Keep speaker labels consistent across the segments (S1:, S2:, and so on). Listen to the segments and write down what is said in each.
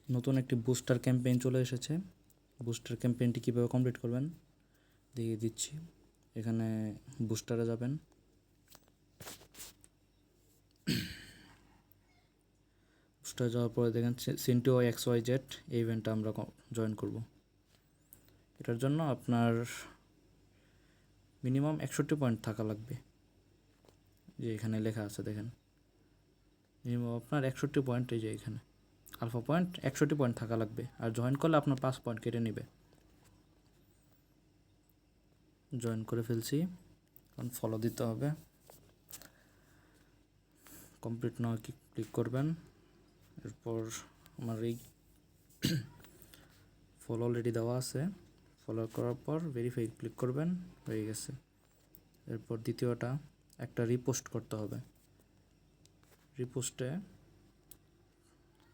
S1: নতুন একটি booster campaign চলে এসেছে। বুস্টার ক্যাম্পেইনটি কীভাবে কমপ্লিট করবেন দিয়ে দিচ্ছি। এখানে বুস্টারে যাবেন, বুস্টারে যাওয়ার পরে দেখেন সিনটিও XYZ এই ইভেন্টটা আমরা জয়েন করব। এটার জন্য আপনার মিনিমাম 61 পয়েন্ট থাকা লাগবে, যে এখানে লেখা আছে দেখেন মিনিমাম আপনার 61 পয়েন্ট, এই যে এখানে আলফা পয়েন্ট 61 পয়েন্ট থাকা লাগবে। আর জয়েন করলে আপনার 5 পয়েন্ট কেটে নেবে। জয়েন করে ফেলছি, কারণ ফলো দিতে হবে। কমপ্লিট নাও ক্লিক করবেন। এরপর আমার এই ফলো অলরেডি দেওয়া আছে, ফলো করার পর ভেরিফাই ক্লিক করবেন, হয়ে গেছে। এরপর দ্বিতীয়টা একটা রিপোস্ট করতে হবে।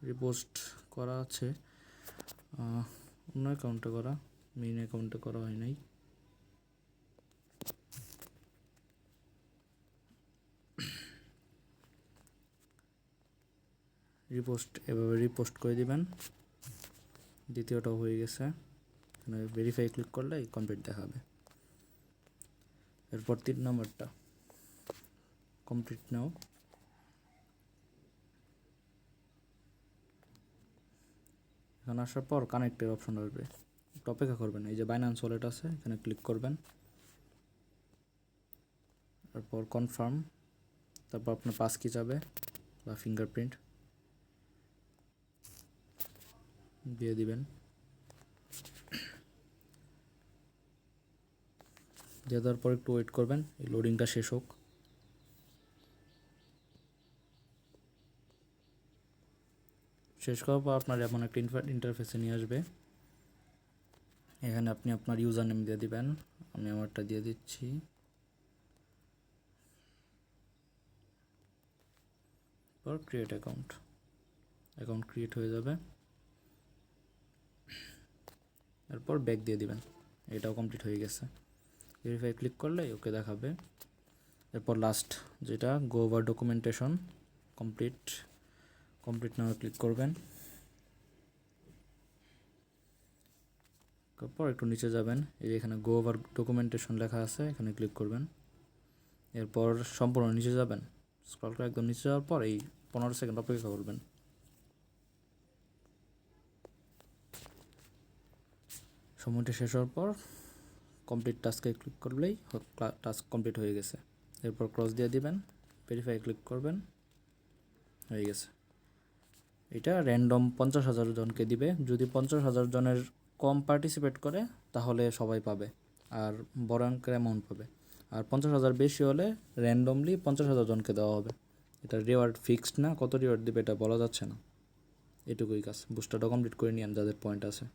S1: রিপোস্ট করা আছে অন্য অ্যাকাউন্টে করা, মেইন অ্যাকাউন্টে করা হয় নাই। এভাবে রিপোস্ট করে দিবেন। দ্বিতীয়টাও হয়ে গেছে, এখানে ভেরিফাই ক্লিক করলে কমপ্লিট দেখাবে। এরপর 3 নম্বরটা কমপ্লিট নাও। এখানে আসার পর কানেক্টের অপশন আসবে, একটু অপেক্ষা করবেন। এই যে বাইন্যান্স ওয়ালেট আছে, এখানে ক্লিক করবেন। তারপর কনফার্ম, তারপর আপনার পাস কি যাবে বা ফিঙ্গারপ্রিন্ট দিয়ে দিবেন। দিয়ে দেওয়ার পর একটু ওয়েট করবেন, এই লোডিংটা শেষ হোক। শেষ করার পর আপনার এমন একটা ইন্টারফেসে নিয়ে আসবে। এখানে আপনি আপনার ইউজার নেম দিয়ে দিবেন, আমি আমারটা দিয়ে দিচ্ছি। পর ক্রিয়েট অ্যাকাউন্ট ক্রিয়েট হয়ে যাবে। এরপর ব্যাক দিয়ে দিবেন, এটাও কমপ্লিট হয়ে গেছে। ভেরিফাই ক্লিক করলে ওকে দেখাবে। এরপর লাস্ট যেটা go over documentation complete now click করবেন। তারপর একটু নিচে যাবেন, এই যে এখানে গো ওভার ডকুমেন্টেশন লেখা আছে, এখানে ক্লিক করবেন। এরপর সম্পূর্ণ নিচে যাবেন, স্ক্রল করে একদম নিচে যাওয়ার পর এই 15 সেকেন্ড অপেক্ষা করবেন। সময়টা শেষ হওয়ার পর কমপ্লিট টাস্কে ক্লিক করলেই টাস্ক কমপ্লিট হয়ে গেছে। এরপর ক্রস দিয়ে দিবেন, ভেরিফাই ক্লিক করবেন, হয়ে গেছে। এটা র্যান্ডম 50,000 জনকে দিবে। যদি 50,000 জনের কম পার্টিসিপেট করে তাহলে সবাই পাবে, আর বড় অঙ্কের অ্যামাউন্ট পাবে। আর 50,000 বেশি হলে র্যান্ডমলি 50,000 জনকে দেওয়া হবে। এটা রিওয়ার্ড ফিক্সড না, কত রিওয়ার্ড দেবে এটা বলা যাচ্ছে না। এটুকুই কাজ। বুস্টারটা কমপ্লিট করে নিন যাদের পয়েন্ট আছে।